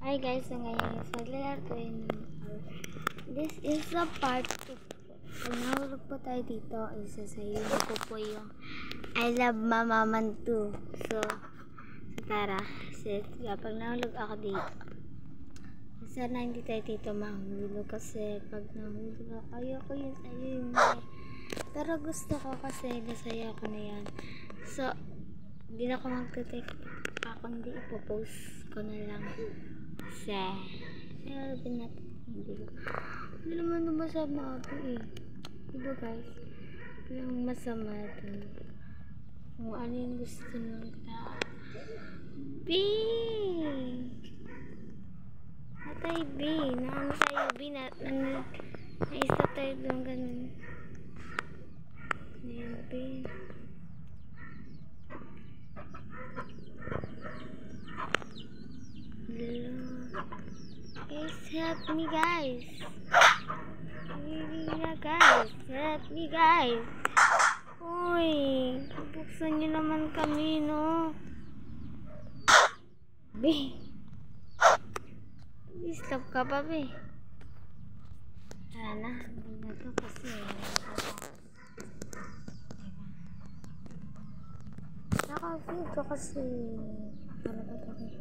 Hi guys, so ngayon is maglalaro this is a part 2. Pag nahulog po tayo dito, isasayin ko po yung I love Mama Man 2. So tara, pag nahulog ako dito, sana hindi tayo dito mahulog kasi pag nahulog ako, ayoko yun sa'yo yun. Pero gusto ko kasi nasaya ko na yan. So hindi na ako magte-take pa, kundi ipopost ko na lang sa hindi naman masama ito eh, diba guys? Walang masama ito kung ano yung gusto ng tao. B natay B naano tayo B naisa tayo doon ganun. Ayan B. Guys, help me guys. Really na guys. Help me guys. Uy, buksan nyo naman kami, no? Be. Stop ka pa, be. Tara na. Hindi na to kasi. Nakafeel ko kasi. Ano ba ito?